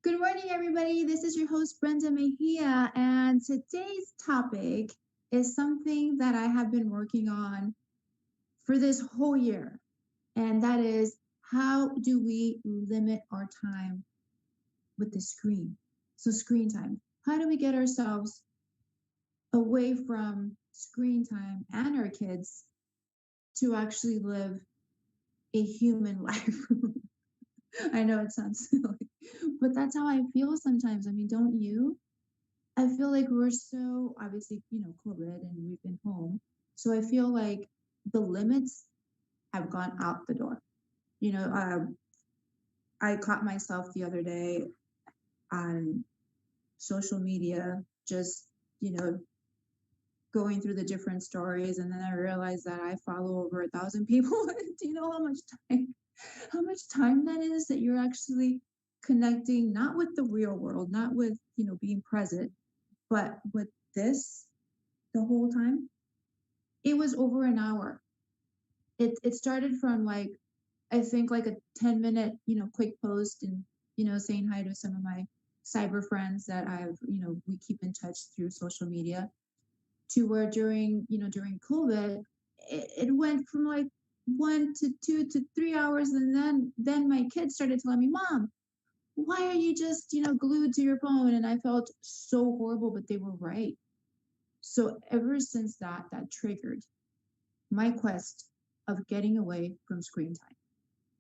Good morning, everybody. This is your host, Brenda Mejia, and today's topic is something that I have been working on for this whole year, and that is how do we limit our time with the screen? So, screen time. How do we get ourselves away from screen time and our kids to actually live a human life? I know it sounds silly, but that's how I feel sometimes. I mean, don't you? I feel like we're so obviously, COVID and we've been home. So I feel like the limits have gone out the door. You know, I caught myself the other day on social media, just, you know, going through the different stories. And then I realized that I follow over 1,000 people. Do you know how much time that is that you're actually connecting, not with the real world, not with, being present, but with this the whole time? It was over an hour. It started from like I think like a 10-minute, quick post and saying hi to some of my cyber friends that we keep in touch through social media to where during COVID it went from like 1 to 2 to 3 hours, and then my kids started telling me, Mom, why are you just glued to your phone? And I felt so horrible, but they were right. So ever since that triggered my quest of getting away from screen time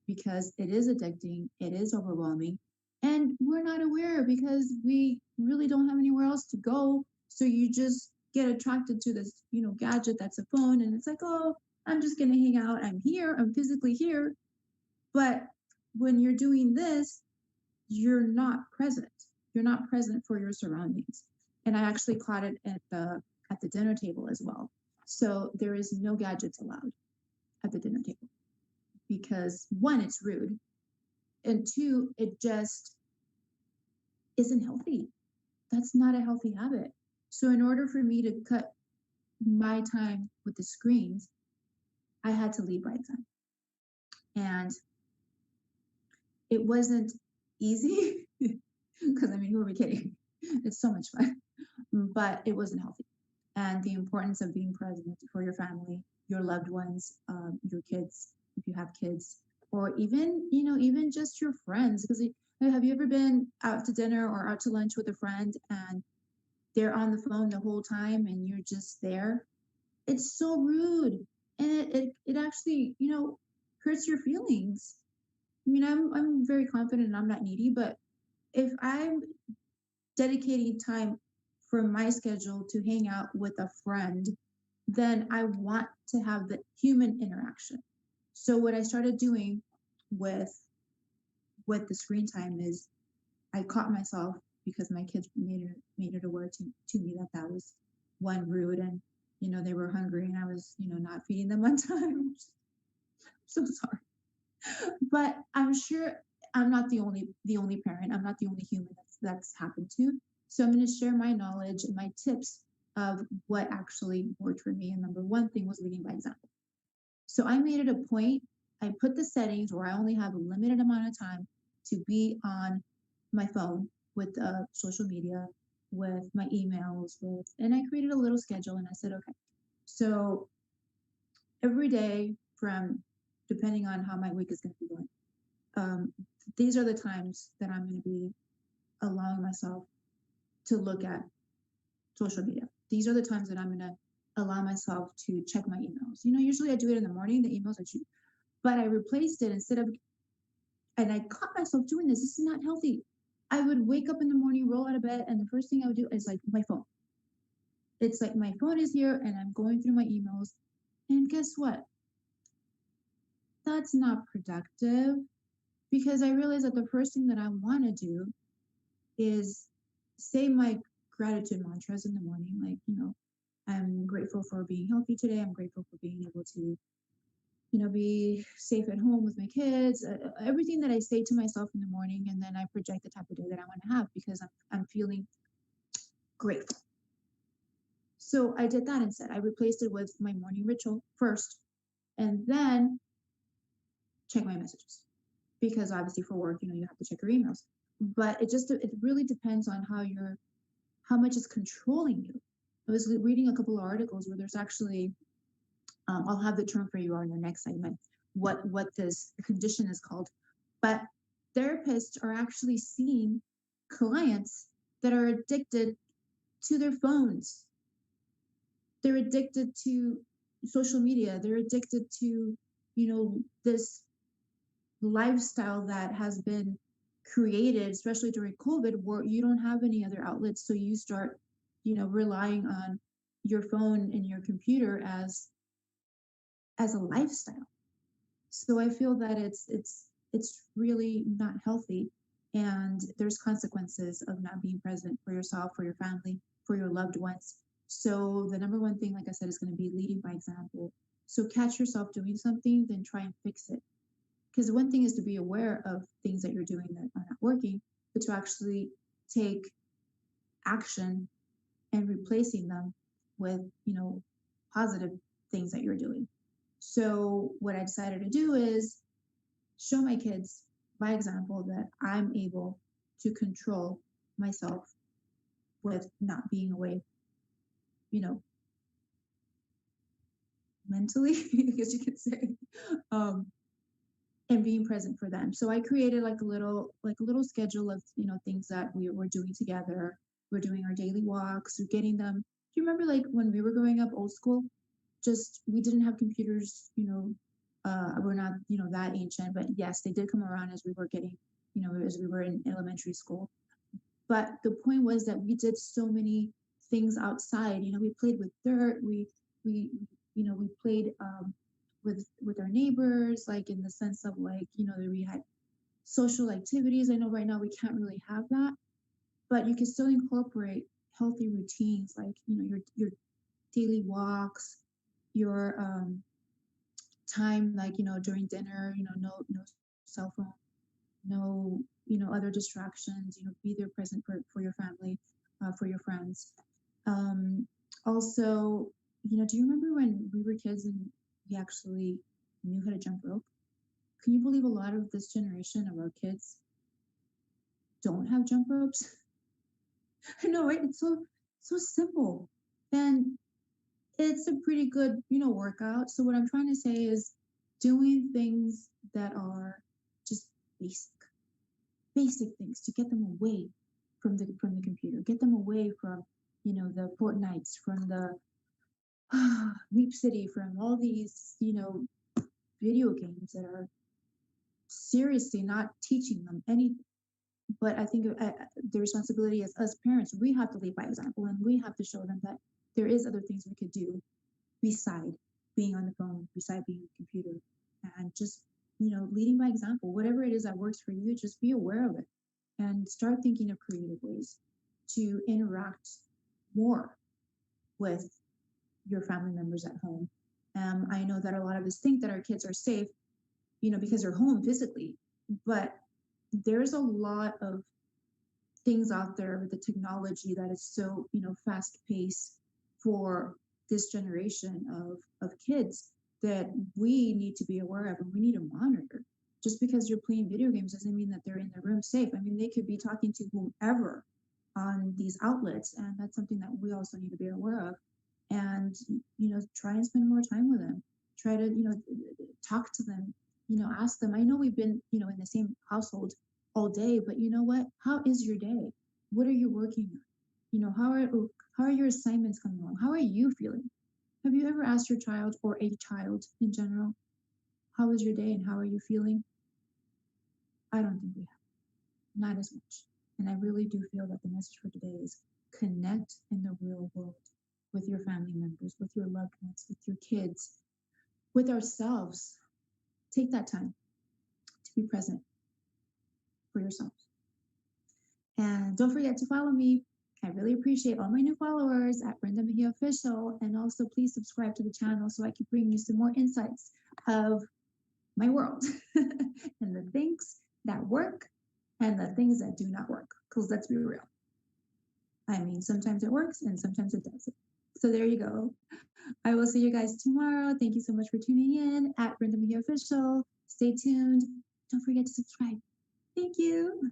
because it is addicting, it is overwhelming, and we're not aware because we really don't have anywhere else to go. So you just get attracted to this, gadget that's a phone, and it's like, oh, I'm just going to hang out. I'm here, I'm physically here. But when you're doing this, you're not present. You're not present for your surroundings. And I actually caught it at the dinner table as well. So there is no gadgets allowed at the dinner table because one, it's rude, and two, it just isn't healthy. That's not a healthy habit. So in order for me to cut my time with the screens, I had to leave by time. And it wasn't easy because I mean, who are we kidding? It's so much fun, but it wasn't healthy. And the importance of being present for your family, your loved ones, your kids, if you have kids, or even just your friends. Because have you ever been out to dinner or out to lunch with a friend and they're on the phone the whole time and you're just there? It's so rude, and it actually hurts your feelings. I mean, I'm very confident and I'm not needy, but if I'm dedicating time from my schedule to hang out with a friend, then I want to have the human interaction. So what I started doing with the screen time is I caught myself because my kids made it aware to me that that was one rude, and they were hungry and I was not feeding them on time. So sorry, but I'm sure I'm not the only parent. I'm not the only human that's happened to. So I'm going to share my knowledge and my tips of what actually worked for me. And number one thing was leading by example. So I made it a point. I put the settings where I only have a limited amount of time to be on my phone with social media, with my emails, and I created a little schedule and I said, okay, so every day from depending on how my week is going to be going, um, these are the times that I'm going to be allowing myself to look at social media. These are the times that I'm going to allow myself to check my emails. Usually I do it in the morning, the emails I choose, but I replaced it instead of, and I caught myself doing this. This is not healthy. I would wake up in the morning, roll out of bed, and the first thing I would do is like my phone. It's like my phone is here and I'm going through my emails. And guess what? That's not productive because I realized that the first thing that I want to do is say my gratitude mantras in the morning. Like, I'm grateful for being healthy today. I'm grateful for being able to, be safe at home with my kids, everything that I say to myself in the morning. And then I project the type of day that I want to have because I'm feeling grateful. So I did that instead. I replaced it with my morning ritual first and then check my messages because obviously for work, you have to check your emails. but it really depends on how much is controlling you. I was reading a couple of articles where there's actually, I'll have the term for you on the next segment, what this condition is called. But therapists are actually seeing clients that are addicted to their phones. They're addicted to social media. They're addicted to, this lifestyle that has been created, especially during COVID, where you don't have any other outlets. So you start, relying on your phone and your computer as a lifestyle. So I feel that it's really not healthy, and there's consequences of not being present for yourself, for your family, for your loved ones. So the number one thing, like I said, is going to be leading by example. So catch yourself doing something, then try and fix it. Because one thing is to be aware of things that you're doing that are not working, but to actually take action and replacing them with, positive things that you're doing. So what I decided to do is show my kids by example that I'm able to control myself with not being away, you know, mentally, I guess you could say, um, and being present for them. So I created like a little schedule of, things that we were doing together. We're doing our daily walks, we're getting them. Do you remember like when we were growing up old school? Just we didn't have computers, we're not, that ancient, but yes, they did come around as we were getting, as we were in elementary school. But the point was that we did so many things outside. We played with dirt. We played with our neighbors, like in the sense of like, that we had social activities. I know right now we can't really have that, but you can still incorporate healthy routines, like, your daily walks, your time, like, during dinner, no cell phone, no, other distractions, be there present for your family, for your friends. Um, Also, do you remember when we were kids and we actually knew how to jump rope? Can you believe a lot of this generation of our kids don't have jump ropes? I know, right? It's so simple. And it's a pretty good, workout. So what I'm trying to say is doing things that are just basic, basic things to get them away from the computer, get them away from, the Fortnites, from the Leap City, from all these, video games that are seriously not teaching them anything. But I think the responsibility as us parents, we have to lead by example, and we have to show them that there is other things we could do beside being on the phone, beside being on the computer, and just, leading by example. Whatever it is that works for you, just be aware of it and start thinking of creative ways to interact more with your family members at home. I know that a lot of us think that our kids are safe, because they're home physically, but there's a lot of things out there with the technology that is so, fast paced for this generation of kids, that we need to be aware of and we need to monitor. Just because you're playing video games doesn't mean that they're in their room safe. I mean, they could be talking to whomever on these outlets, and that's something that we also need to be aware of. And, try and spend more time with them. Try to, talk to them, ask them. I know we've been, in the same household all day, but you know what, how is your day? What are you working on? How are your assignments coming along? How are you feeling? Have you ever asked your child, or a child in general, how was your day and how are you feeling? I don't think we have, not as much. And I really do feel that the message for today is connect in the real world with your family members, with your loved ones, with your kids, with ourselves. Take that time to be present for yourself. And don't forget to follow me. I really appreciate all my new followers at Brenda Mejia Official. And also please subscribe to the channel so I can bring you some more insights of my world and the things that work and the things that do not work. Because let's be real. I mean, sometimes it works and sometimes it doesn't. So there you go. I will see you guys tomorrow. Thank you so much for tuning in at Brenda Mejia Official. Stay tuned. Don't forget to subscribe. Thank you.